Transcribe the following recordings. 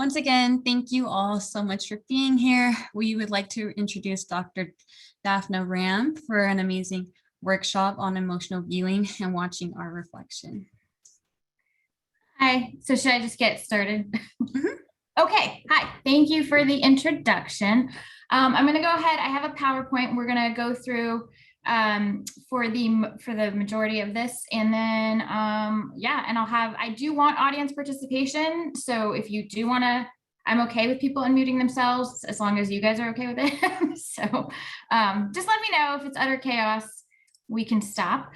Once again, thank you all so much for being here. We would like to introduce Dr. Daphna Ram for an amazing workshop on emotional viewing and watching our reflection. Hi, so should I just get started? Okay, hi, thank you for the introduction. I'm gonna go ahead, I have a PowerPoint we're gonna go through for the majority of this, and then yeah, and I do want audience participation, so if you do want to, I'm okay with people unmuting themselves as long as you guys are okay with it. So just let me know if it's utter chaos, we can stop.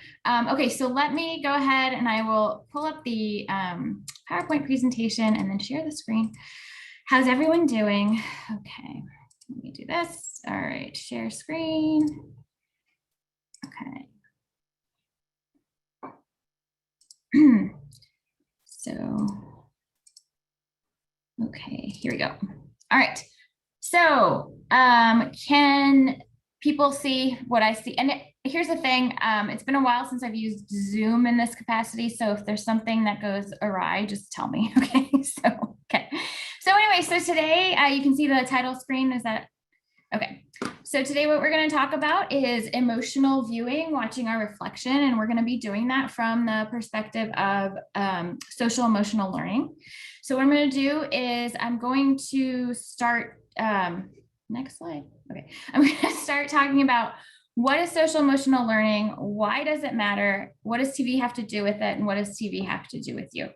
Okay, so let me go ahead and I will pull up the PowerPoint presentation and then share the screen. How's everyone doing? Okay, let me do this. All right, share screen. Okay. So, okay, here we go. All right. So, can people see what I see? And here's the thing, it's been a while since I've used Zoom in this capacity. So if there's something that goes awry, just tell me, okay? Okay. So anyway, so today you can see the title screen, is that, okay. So today what we're going to talk about is emotional viewing, watching our reflection, and we're going to be doing that from the perspective of social emotional learning. So what I'm going to do is I'm going to start, next slide. Okay, I'm going to start talking about what is social emotional learning, why does it matter, what does TV have to do with it, and what does TV have to do with you?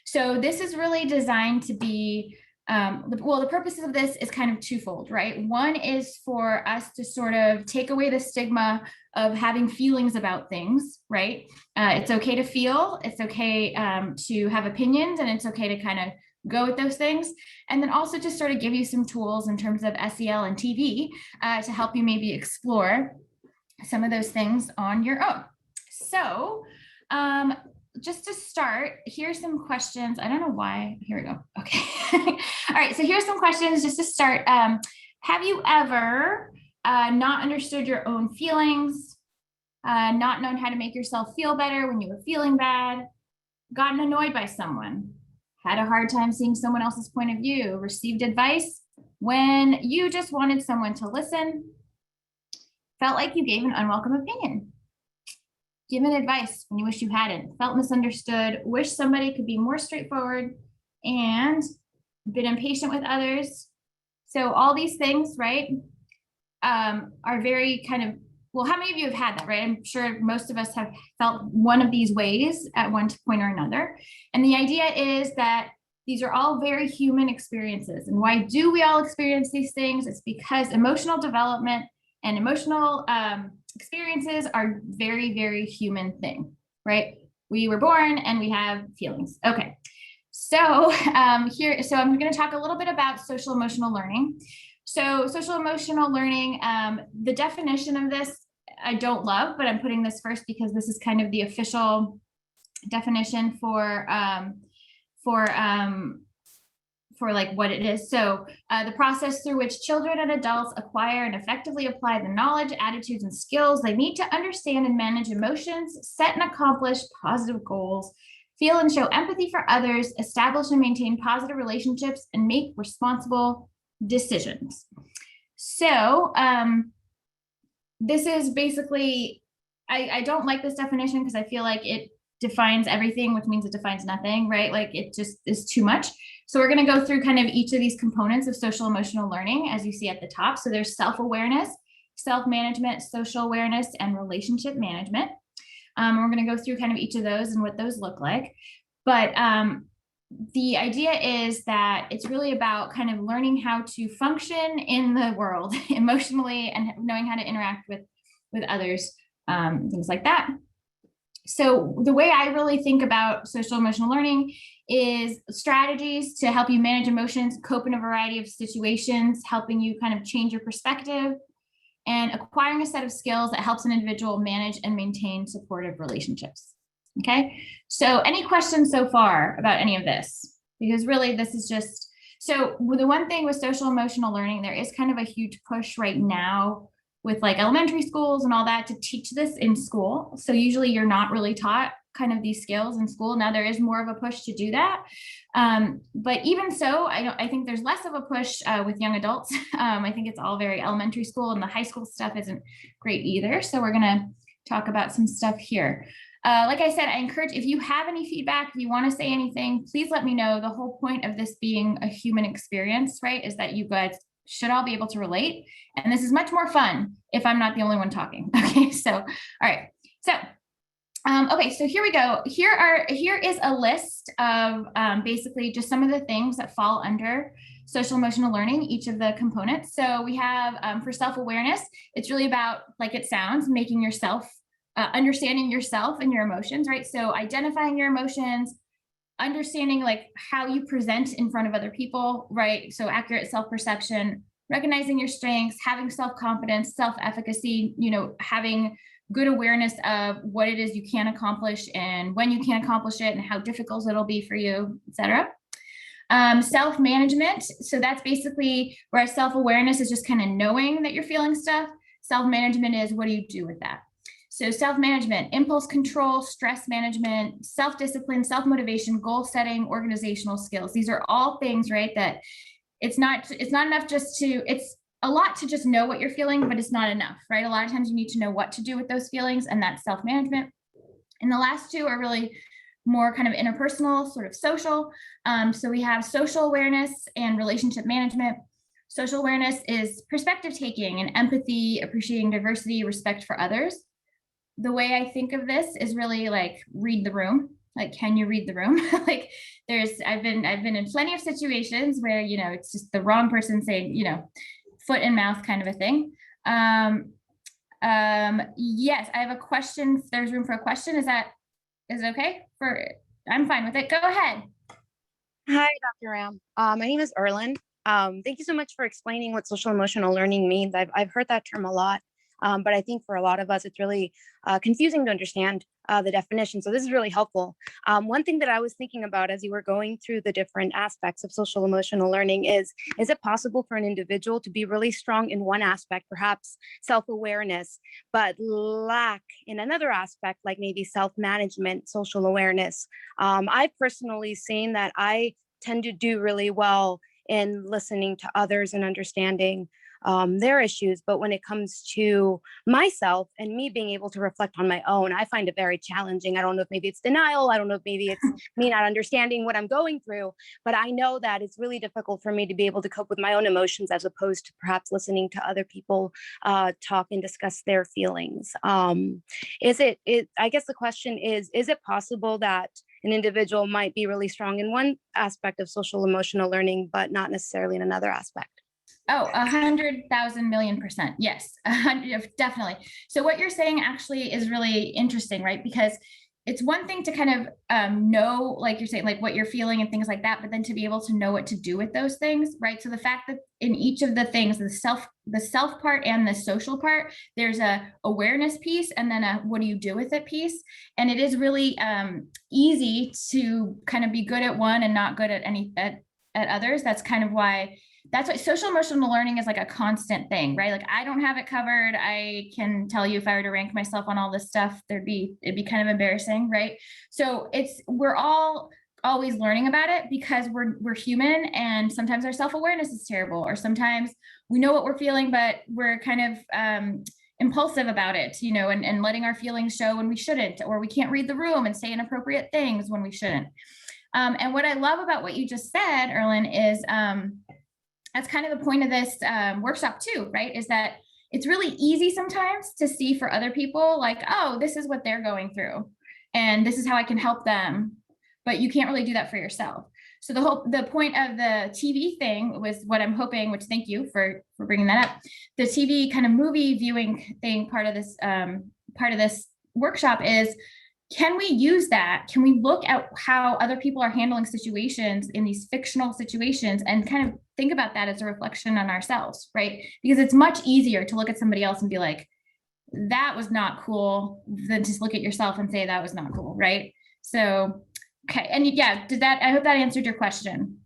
So this is really designed to be, well, the purposes of this is kind of twofold, right? One is for us to sort of take away the stigma of having feelings about things, right? It's okay to feel, it's okay to have opinions, and it's okay to kind of go with those things. And then also to sort of give you some tools in terms of SEL and TV to help you maybe explore some of those things on your own. So, just to start, here's some questions. I don't know why. Here we go. Okay. All right. So here's some questions just to start. Have you ever not understood your own feelings, not known how to make yourself feel better when you were feeling bad, gotten annoyed by someone, had a hard time seeing someone else's point of view, received advice when you just wanted someone to listen, felt like you gave an unwelcome opinion, given advice when you wish you hadn't, felt misunderstood, wish somebody could be more straightforward, and been impatient with others. So all these things, right, are very kind of, well, how many of you have had that, right? I'm sure most of us have felt one of these ways at one point or another. And the idea is that these are all very human experiences. And why do we all experience these things? It's because emotional development and emotional experiences are very, very human thing, right? We were born and we have feelings. Okay, so so I'm going to talk a little bit about social emotional learning. So social emotional learning, the definition of this I don't love, but I'm putting this first because this is kind of the official definition for like what it is. So the process through which children and adults acquire and effectively apply the knowledge, attitudes, and skills they need to understand and manage emotions, set and accomplish positive goals, feel and show empathy for others, establish and maintain positive relationships, and make responsible decisions. So this is basically, I don't like this definition because I feel like it defines everything, which means it defines nothing, right? Like it just is too much. So we're going to go through kind of each of these components of social emotional learning, as you see at the top. So there's self-awareness, self-management, social awareness, and relationship management. We're going to go through kind of each of those and what those look like. But the idea is that it's really about kind of learning how to function in the world emotionally and knowing how to interact with others, things like that. So the way I really think about social emotional learning is strategies to help you manage emotions, cope in a variety of situations, helping you kind of change your perspective, and acquiring a set of skills that helps an individual manage and maintain supportive relationships. Okay, so any questions so far about any of this? Because really this is just, so the one thing with social emotional learning, there is kind of a huge push right now with like elementary schools and all that to teach this in school. So usually you're not really taught kind of these skills in school. Now there is more of a push to do that. But even so, I think there's less of a push with young adults. I think it's all very elementary school, and the high school stuff isn't great either. So we're going to talk about some stuff here. Like I said, I encourage, if you have any feedback, if you want to say anything, please let me know. The whole point of this being a human experience, right, is that you guys should all be able to relate. And this is much more fun if I'm not the only one talking. Okay, so, all right. So, okay, so here we go. Here is a list of basically just some of the things that fall under social emotional learning, each of the components. So we have for self-awareness, it's really about, like it sounds, making yourself, understanding yourself and your emotions, right? So identifying your emotions, understanding like how you present in front of other people, right? So accurate self-perception, recognizing your strengths, having self-confidence, self-efficacy, you know, having good awareness of what it is you can accomplish and when you can accomplish it and how difficult it'll be for you, etc. Self-management. So that's basically where self-awareness is just kind of knowing that you're feeling stuff. Self-management is what do you do with that? So self-management, impulse control, stress management, self-discipline, self-motivation, goal setting, organizational skills. These are all things, right, that it's not enough just to, it's a lot to just know what you're feeling, but it's not enough, right? A lot of times you need to know what to do with those feelings, and that's self-management. And the last two are really more kind of interpersonal, sort of social. So we have social awareness and relationship management. Social awareness is perspective taking and empathy, appreciating diversity, respect for others. The way I think of this is really like read the room. Like, can you read the room? Like I've been in plenty of situations where, you know, it's just the wrong person saying, you know, foot in mouth kind of a thing. Yes, I have a question. If there's room for a question. Is it okay? I'm fine with it. Go ahead. Hi, Dr. Ram. My name is Erlyn. Thank you so much for explaining what social emotional learning means. I've heard that term a lot, but I think for a lot of us, it's really confusing to understand the definition. So this is really helpful. One thing that I was thinking about as you were going through the different aspects of social emotional learning is it possible for an individual to be really strong in one aspect, perhaps self-awareness, but lack in another aspect, like maybe self-management, social awareness? I've personally seen that I tend to do really well in listening to others and understanding their issues. But when it comes to myself and me being able to reflect on my own, I find it very challenging. I don't know if maybe it's denial. I don't know if maybe it's me not understanding what I'm going through, but I know that it's really difficult for me to be able to cope with my own emotions as opposed to perhaps listening to other people talk and discuss their feelings. I guess the question is it possible that an individual might be really strong in one aspect of social emotional learning, but not necessarily in another aspect? Oh, 100,000,000,000%. Yes, definitely. So what you're saying actually is really interesting, right? Because it's one thing to kind of know, like you're saying, like what you're feeling and things like that, but then to be able to know what to do with those things, right? So the fact that in each of the things, the self part and the social part, there's a awareness piece and then a what do you do with it piece. And it is really easy to kind of be good at one and not good at others. That's why social emotional learning is like a constant thing, right? Like I don't have it covered. I can tell you if I were to rank myself on all this stuff, it'd be kind of embarrassing, right? So we're all always learning about it because we're human, and sometimes our self-awareness is terrible, or sometimes we know what we're feeling, but we're kind of impulsive about it, you know, and letting our feelings show when we shouldn't, or we can't read the room and say inappropriate things when we shouldn't. And what I love about what you just said, Erlyn, is that's kind of the point of this workshop too, right? Is that it's really easy sometimes to see for other people like, oh, this is what they're going through and this is how I can help them. But you can't really do that for yourself. So the point of the TV thing was what I'm hoping, which thank you for bringing that up. The TV kind of movie viewing thing, part of this workshop is, can we use that? Can we look at how other people are handling situations in these fictional situations and kind of think about that as a reflection on ourselves, right? Because it's much easier to look at somebody else and be like, that was not cool, than just look at yourself and say that was not cool, right? So, okay. And yeah, I hope that answered your question.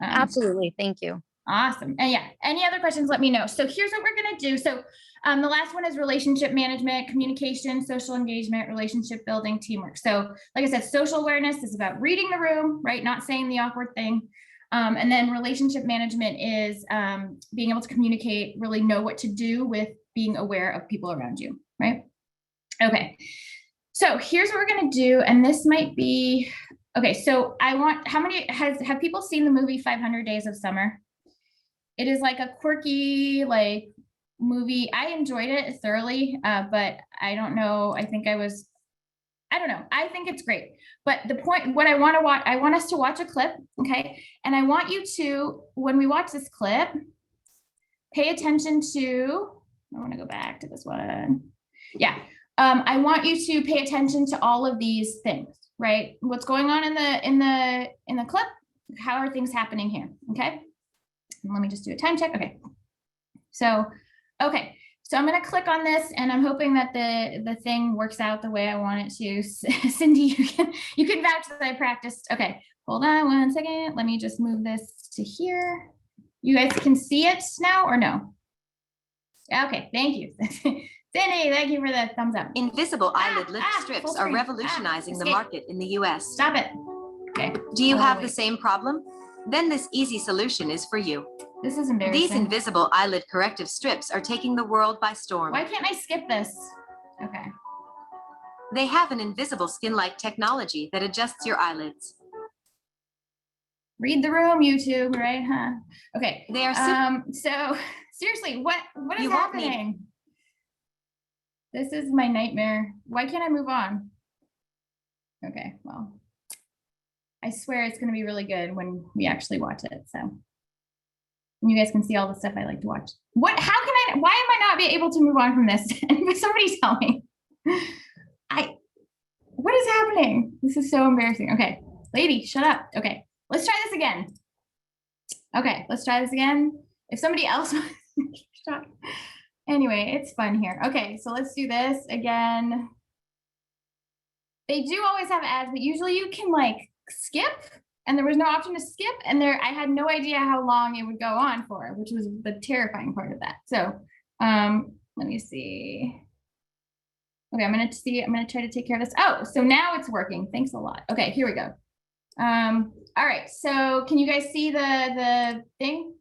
Absolutely. Thank you. Awesome. And yeah, any other questions, let me know. So here's what we're going to do. So the last one is relationship management, communication, social engagement, relationship building, teamwork. So like I said, social awareness is about reading the room, right? Not saying the awkward thing. And then relationship management is being able to communicate, really know what to do with being aware of people around you, right? Okay. So here's what we're going to do. And this might be, okay. So I want, how many, have people seen the movie 500 Days of Summer? It is like a quirky, like movie. I enjoyed it thoroughly, but I don't know. I think I don't know. I think it's great. But the point, what I want to watch, I want us to watch a clip. Okay. And I want you to, when we watch this clip, pay attention to, I want to go back to this one. Yeah. I want you to pay attention to all of these things, right? What's going on in the clip? How are things happening here? Okay. Let me just do a time check. Okay. So, okay. So I'm going to click on this and I'm hoping that the thing works out the way I want it to. Cindy, you can vouch that I practiced. Okay. Hold on one second. Let me just move this to here. You guys can see it now or no? Okay. Thank you. Cindy, thank you for the thumbs up. Invisible eyelid lift strips are revolutionizing the market in the US. Stop it. Okay. Do you have the same problem? Then this easy solution is for you. This is embarrassing. These invisible eyelid corrective strips are taking the world by storm. Why can't I skip this? Okay. They have an invisible skin-like technology that adjusts your eyelids. Read the room, YouTube, right? Huh? Okay. They are so seriously, what is happening? This is my nightmare. Why can't I move on? Okay, well, I swear it's going to be really good when we actually watch it. So you guys can see all the stuff I like to watch. Why am I not be able to move on from this? Somebody tell me. What is happening? This is so embarrassing. Okay, lady, shut up. Okay, let's try this again. Okay, let's try this again. If somebody else stop. Anyway, it's fun here. Okay, so let's do this again. They do always have ads, but usually you can like skip, and there was no option to skip, and I had no idea how long it would go on for, which was the terrifying part of that. So let me see. Okay, I'm gonna try to take care of this. Oh, so now it's working. Thanks a lot. Okay, here we go. All right, so can you guys see the thing?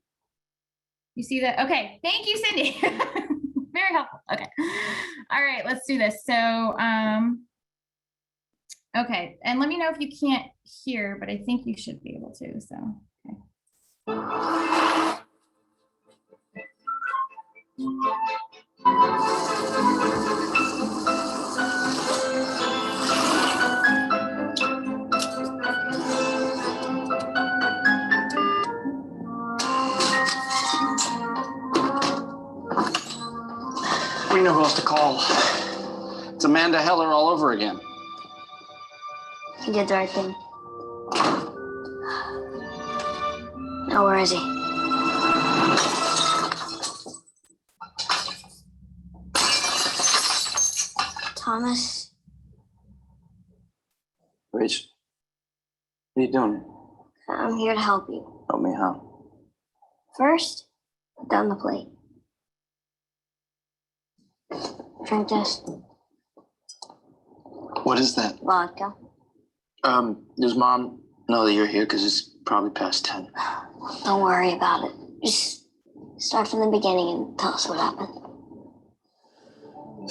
You see that? Okay, thank you, Cindy. Very helpful. Okay. All right, let's do this. So, okay, and let me know if you can't hear, but I think you should be able to, so, okay. We know who else to call. It's Amanda Heller all over again. He did the right thing. Now where is he? Thomas? Rach, what are you doing? I'm here to help you. Help me how? First, put down the plate. Drink this. What is that? Vodka. Does Mom know that you're here? Because it's probably past 10. Don't worry about it. Just start from the beginning and tell us what happened.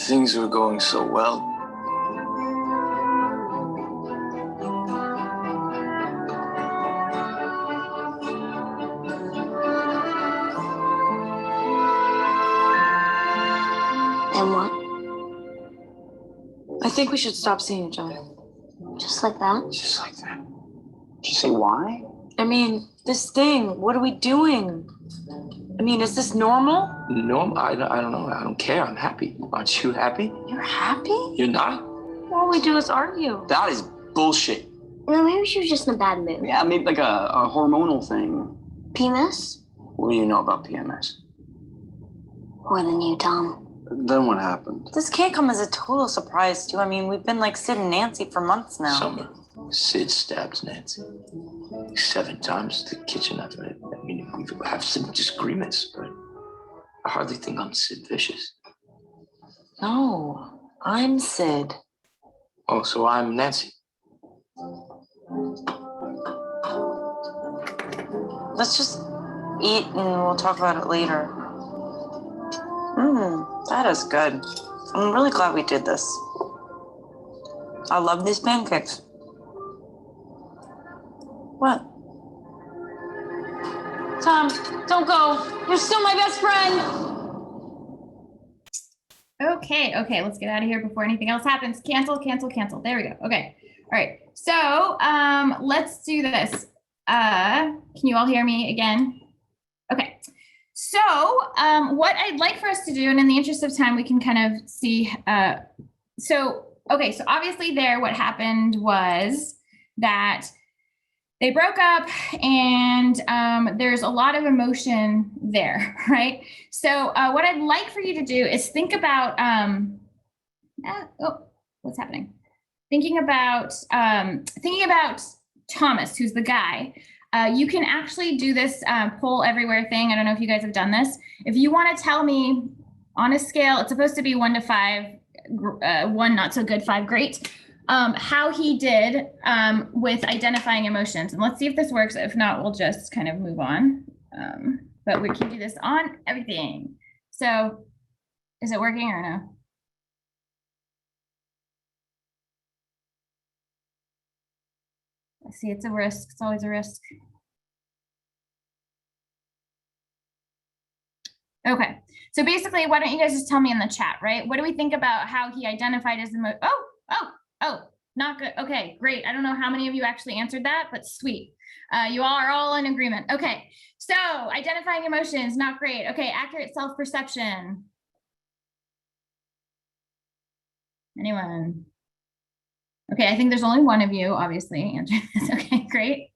Things were going so well. Then what? I think we should stop seeing each other. Just like that? Just like that. Did you say why? I mean, this thing, what are we doing? I mean, is this normal? No, I don't know. I don't care. I'm happy. Aren't you happy? You're happy? You're not? All we do is argue. That is bullshit. You know, maybe she was just in a bad mood. Yeah, maybe like a hormonal thing. PMS? What do you know about PMS? More than you, Tom. Then what happened? This can't come as a total surprise to you. I mean, we've been like Sid and Nancy for months now. Summer, Sid stabs Nancy 7 times in the kitchen after that. I mean, we have some disagreements, but I hardly think I'm Sid Vicious. No, I'm Sid. Oh, so I'm Nancy. Let's just eat and we'll talk about it later. That is good. I'm really glad we did this. I love these pancakes. What? Tom, don't go. You're still my best friend. Okay, let's get out of here before anything else happens. Cancel. There we go. Okay. All right. So let's do this. Can you all hear me again? Okay. So what I'd like for us to do, and in the interest of time, we can kind of see. So obviously there, what happened was that they broke up and there's a lot of emotion there, right? So what I'd like for you to do is think about, what's happening? Thinking about Thomas, who's the guy. You can actually do this poll everywhere thing. I don't know if you guys have done this. If you want to tell me on a scale, it's supposed to be 1 to 5, 1 not so good, 5 great, how he did with identifying emotions. And let's see if this works. If not, we'll just kind of move on. But we can do this on everything. So is it working or no? See, it's a risk. It's always a risk. Okay, so basically, why don't you guys just tell me in the chat, right? What do we think about how he identified as emotion? Oh, not good. Okay, great. I don't know how many of you actually answered that, but sweet. You all are all in agreement. Okay, so identifying emotions, not great. Okay, accurate self-perception. Anyone? Okay, I think there's only one of you, obviously, answering this. Okay, great.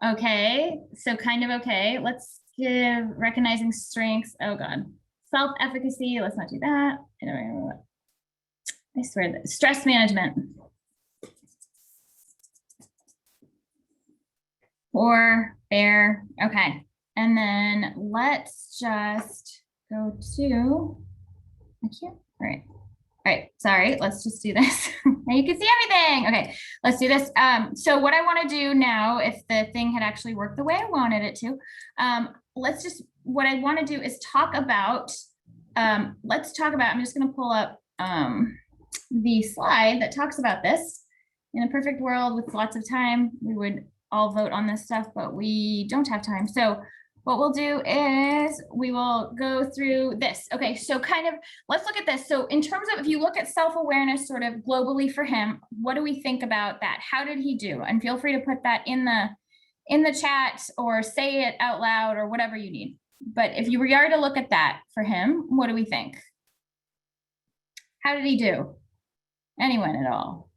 Okay, so kind of okay. Let's give recognizing strengths. Oh God, self-efficacy. Let's not do that. I swear that stress management. Or fair. Okay, and then let's just go to. I can't. All right, sorry, let's just do this. Now you can see everything. Okay, let's do this. So what I want to do now, if the thing had actually worked the way I wanted it to, what I want to do is talk about, I'm just going to pull up the slide that talks about this. In a perfect world with lots of time, we would all vote on this stuff, but we don't have time. So what we'll do is we will go through this. Okay, so kind of, let's look at this. So in terms of, if you look at self-awareness sort of globally for him, what do we think about that? How did he do? And feel free to put that in the chat or say it out loud or whatever you need. But if you were to look at that for him, what do we think? How did he do? Anyone at all?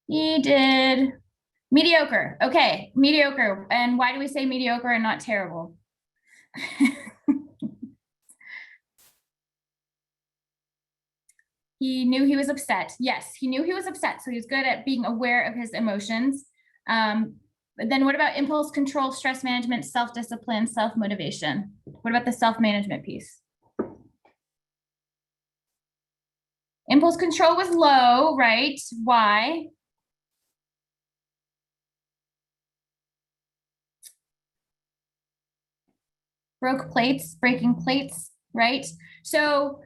He did mediocre. Okay, mediocre. And why do we say mediocre and not terrible? He knew he was upset. Yes, he knew he was upset. So he was good at being aware of his emotions. But then what about impulse control, stress management, self-discipline, self-motivation? What about the self-management piece? Impulse control was low, right? Why? Breaking plates, right? So,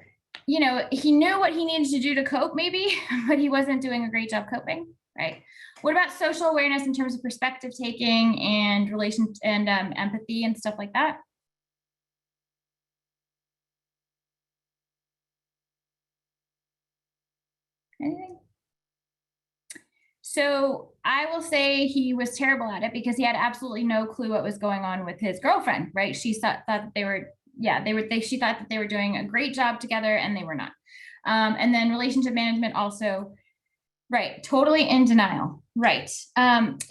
you know, he knew what he needed to do to cope maybe, but he wasn't doing a great job coping, right? What about social awareness in terms of perspective taking and relation and empathy and stuff like that? Anything? So I will say he was terrible at it because he had absolutely no clue what was going on with his girlfriend, right? She thought that they were, she thought that they were doing a great job together and they were not. And then relationship management also, right, totally in denial, right?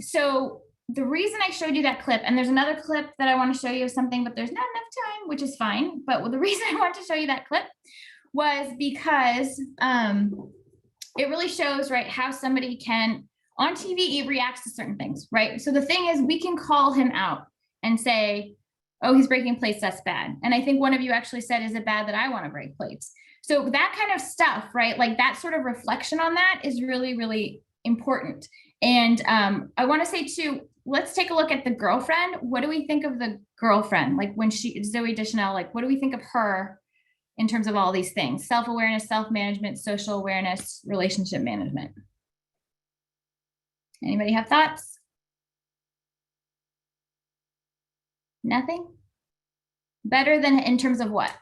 So the reason I showed you that clip, and there's another clip that I want to show you of something, but there's not enough time, which is fine. But the reason I wanted to show you that clip was because it really shows, right, how somebody can, on TV, reacts to certain things, right? So the thing is, we can call him out and say, oh, he's breaking plates, that's bad. And I think one of you actually said, is it bad that I want to break plates? So that kind of stuff, right? Like that sort of reflection on that is really, really important. And I want to say too, let's take a look at the girlfriend. What do we think of the girlfriend? Like when Zoe Deschanel, like what do we think of her in terms of all these things? Self-awareness, self-management, social awareness, relationship management. Anybody have thoughts? Nothing? Better than in terms of what?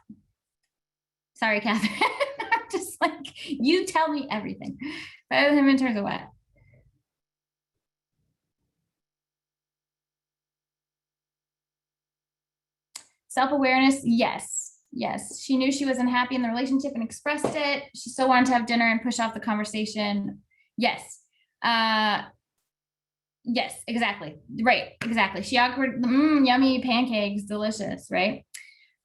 Sorry, Catherine. I'm just like, you tell me everything. Better than him in terms of what? Self-awareness, yes. Yes, she knew she wasn't happy in the relationship and expressed it. She still wanted to have dinner and push off the conversation. Yes. Yes, exactly. Right, exactly. She awkward, yummy pancakes, delicious, right?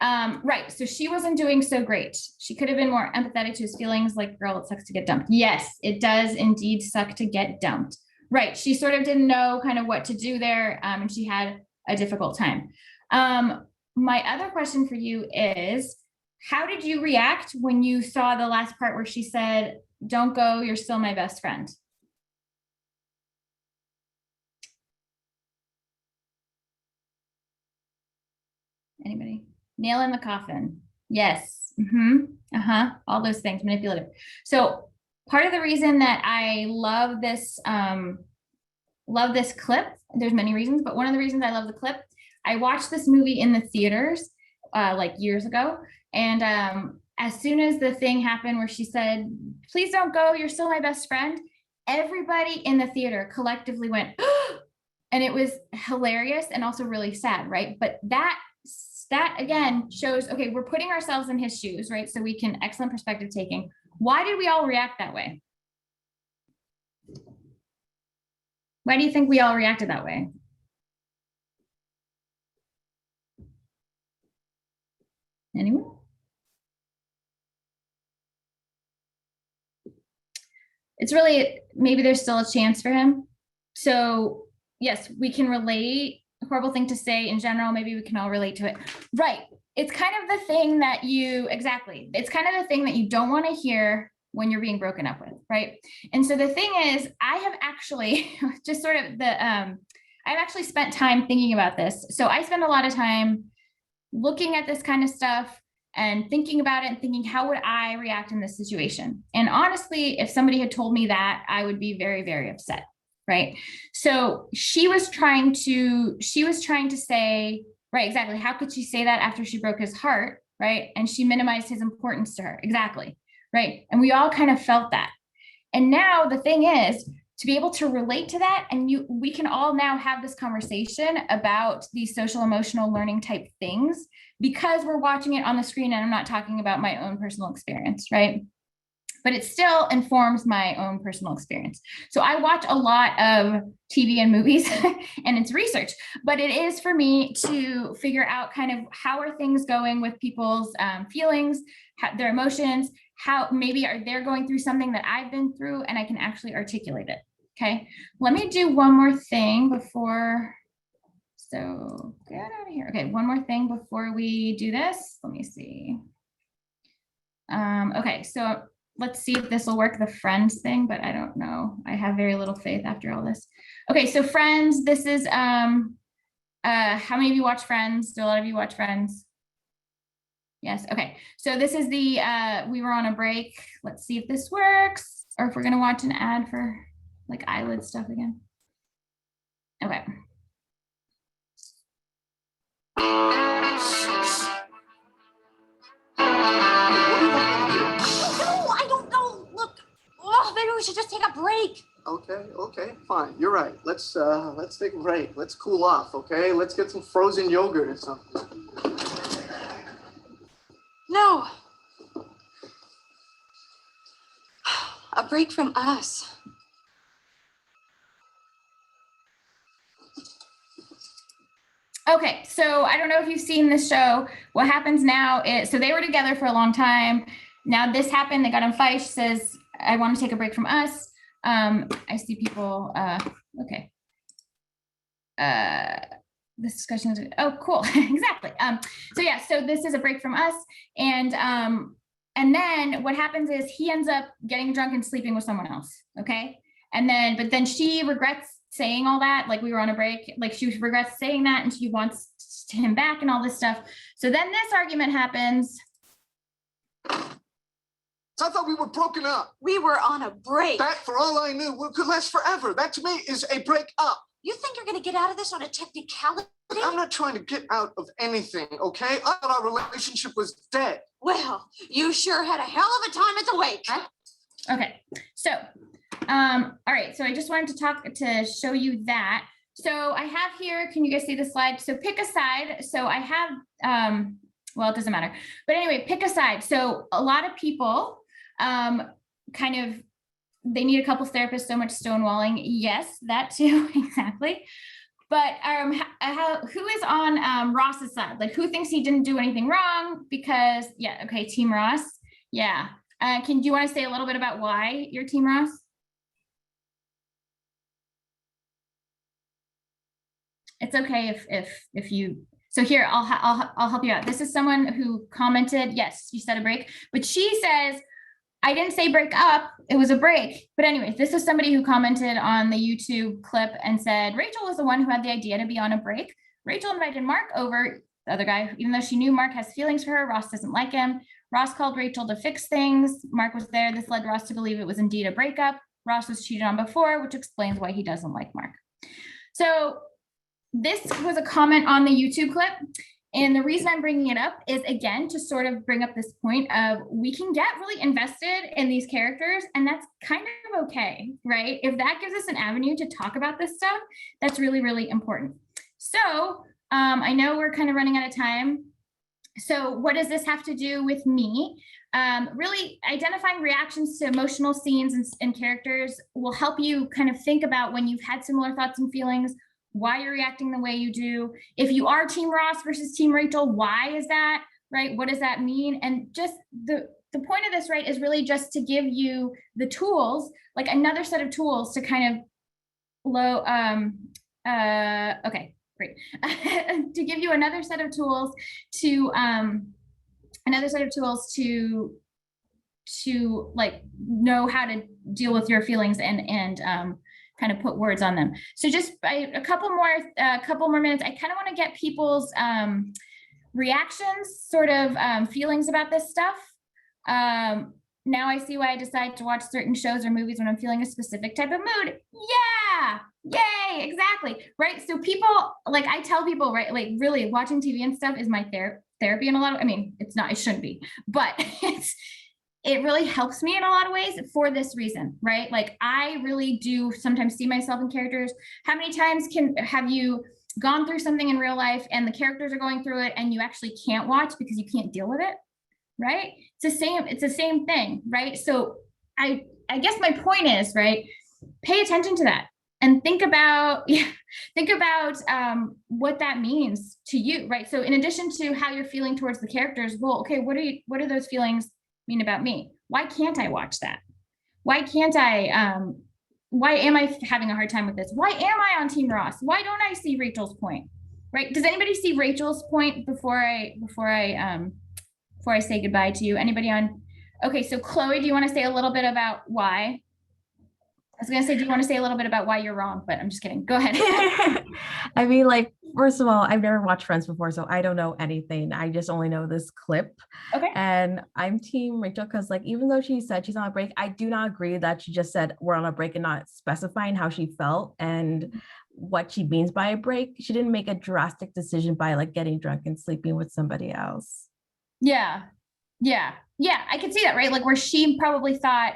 Right, so she wasn't doing so great. She could have been more empathetic to his feelings, like, girl, it sucks to get dumped. Yes, it does indeed suck to get dumped. Right, she sort of didn't know kind of what to do there, and she had a difficult time. My other question for you is, how did you react when you saw the last part where she said, don't go, you're still my best friend? Anybody? Nail in the coffin. Yes. All those things, manipulative. So part of the reason that I love this clip, there's many reasons, but one of the reasons I love the clip, I watched this movie in the theaters like years ago. And as soon as the thing happened where she said, please don't go, you're still my best friend, everybody in the theater collectively went, and it was hilarious and also really sad, right? But that again shows, okay, we're putting ourselves in his shoes, right? So we can, excellent perspective taking. Why did we all react that way? Why do you think we all reacted that way? Anyone? It's really, maybe there's still a chance for him. So yes, we can relate. A horrible thing to say in general, maybe we can all relate to it. Right. It's kind of the thing that exactly. It's kind of the thing that you don't want to hear when you're being broken up with, right? And so the thing is, I have actually just sort of I've actually spent time thinking about this. So I spend a lot of time looking at this kind of stuff and thinking about it and thinking, how would I react in this situation? And honestly, if somebody had told me that, I would be very, very upset. Right. So she was trying to say, right, exactly. How could she say that after she broke his heart? Right. And she minimized his importance to her. Exactly. Right. And we all kind of felt that. And now the thing is to be able to relate to that. And we can all now have this conversation about these social emotional learning type things because we're watching it on the screen. And I'm not talking about my own personal experience. Right. But it still informs my own personal experience. So I watch a lot of TV and movies and it's research, but it is for me to figure out kind of how are things going with people's feelings, their emotions, how maybe they're going through something that I've been through and I can actually articulate it. Okay, let me do one more thing before, so get out of here. Okay, one more thing before we do this. Let me see. Okay, so let's see if this will work, the Friends thing, but I don't know. I have very little faith after all this. Okay, so Friends, this is, how many of you watch Friends? Do a lot of you watch Friends? Yes, okay. So this is the, we were on a break. Let's see if this works, or if we're gonna watch an ad for like eyelid stuff again. Okay. Maybe we should just take a break. Okay, fine. You're right. Let's take a break. Let's cool off, okay? Let's get some frozen yogurt or something. No. A break from us. Okay, so I don't know if you've seen this show. What happens now is, so they were together for a long time. Now this happened, they got in fight. She says, I want to take a break from us. I see people, okay. this discussion is, oh, cool. Exactly. So yeah, so this is a break from us. And then what happens is he ends up getting drunk and sleeping with someone else. Okay. But then she regrets saying all that, like we were on a break, like she regrets saying that and she wants him back and all this stuff. So then this argument happens. So I thought we were broken up. We were on a break. That, for all I knew, could last forever. That to me is a break up. You think you're going to get out of this on a technicality? I'm not trying to get out of anything, okay? I thought our relationship was dead. Well, you sure had a hell of a time at the wake. Okay, so, all right, so I just wanted to show you that. So I have here, can you guys see the slide? So pick a side. So I have, well, it doesn't matter. But anyway, pick a side. So a lot of people kind of, they need a couples therapist, so much stonewalling. Yes, that too, exactly. But who is on Ross's side? Like, who thinks he didn't do anything wrong? Because, yeah, okay, Team Ross. Yeah. Do you want to say a little bit about why you're Team Ross? It's okay if you. So here, I'll help you out. This is someone who commented. Yes, you said a break, but she says, I didn't say break up, it was a break. But anyways, this is somebody who commented on the YouTube clip and said, Rachel was the one who had the idea to be on a break. Rachel invited Mark over, the other guy, even though she knew Mark has feelings for her, Ross doesn't like him. Ross called Rachel to fix things. Mark was there. This led Ross to believe it was indeed a breakup. Ross was cheated on before, which explains why he doesn't like Mark. So this was a comment on the YouTube clip. And the reason I'm bringing it up is, again, to sort of bring up this point of we can get really invested in these characters, and that's kind of okay, right? If that gives us an avenue to talk about this stuff, that's really, really important. So I know we're kind of running out of time. So what does this have to do with me? Really identifying reactions to emotional scenes and characters will help you kind of think about when you've had similar thoughts and feelings, why you're reacting the way you do. If you are Team Ross versus Team Rachel, why is that, right? What does that mean? And just the point of this, right, is really just to give you the tools, like another set of tools to kind of okay, great. To give you another set of tools to like know how to deal with your feelings and kind of put words on them. So just a couple more minutes. I kind of want to get people's reactions, sort of feelings about this stuff. Now I see why I decide to watch certain shows or movies when I'm feeling a specific type of mood. Yeah, yay, exactly, right? So people, like I tell people, right, like really watching TV and stuff is my therapy in a lot of, I mean, it's not, it shouldn't be, but it really helps me in a lot of ways for this reason, right? Like I really do sometimes see myself in characters. How many times have you gone through something in real life and the characters are going through it and you actually can't watch because you can't deal with it, right? It's the same thing, right? So I guess my point is, right, pay attention to that and think about what that means to you, right? So in addition to how you're feeling towards the characters, well, okay, what are those feelings mean about me? Why can't I watch that? Why can't I, why am I having a hard time with this? Why am I on Team Ross? Why don't I see Rachel's point, right? Does anybody see Rachel's point before I say goodbye to you? Anybody on? Okay, so Chloe, do you want to say a little bit about why? I was gonna say, do you want to say a little bit about why you're wrong? But I'm just kidding. Go ahead. I mean, like, first of all, I've never watched Friends before, so I don't know anything. I just only know this clip. Okay. And I'm Team Rachel because, like, even though she said she's on a break, I do not agree that she just said we're on a break and not specifying how she felt and what she means by a break. She didn't make a drastic decision by like getting drunk and sleeping with somebody else. Yeah. I can see that, right? Like where she probably thought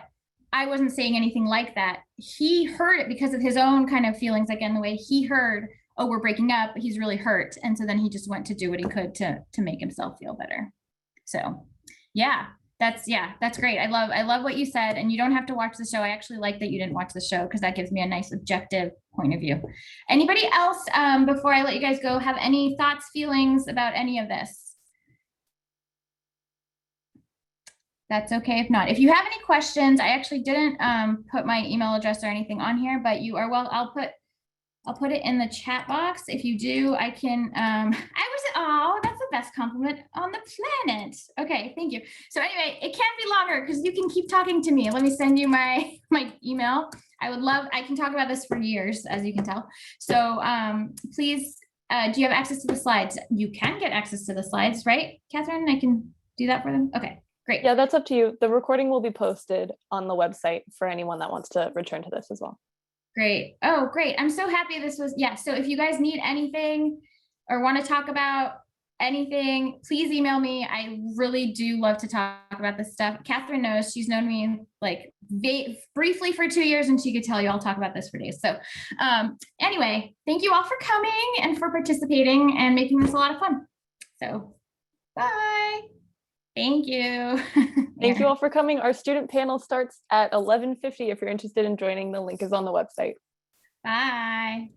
I wasn't saying anything like that. He heard it because of his own kind of feelings. Again, the way he heard, oh, we're breaking up, he's really hurt. And so then he just went to do what he could to make himself feel better. So yeah, that's great. I love what you said. And you don't have to watch the show. I actually like that you didn't watch the show because that gives me a nice objective point of view. Anybody else, before I let you guys go, have any thoughts, feelings about any of this? That's okay if not. If you have any questions, I actually didn't put my email address or anything on here, but you are well, I'll put I'll put it in the chat box. If you do, I can, oh, that's the best compliment on the planet. Okay, thank you. So anyway, it can be longer because you can keep talking to me. Let me send you my email. I can talk about this for years, as you can tell. So please, do you have access to the slides? You can get access to the slides, right, Catherine? I can do that for them. Okay, great. Yeah, that's up to you. The recording will be posted on the website for anyone that wants to return to this as well. Great. Oh, great. I'm so happy this was, yeah. So if you guys need anything or want to talk about anything, please email me. I really do love to talk about this stuff. Catherine knows, she's known me like briefly for 2 years, and she could tell you I'll talk about this for days. So anyway, thank you all for coming and for participating and making this a lot of fun. So bye. Thank you. Thank you all for coming. Our student panel starts at 11:50. If you're interested in joining, the link is on the website. Bye.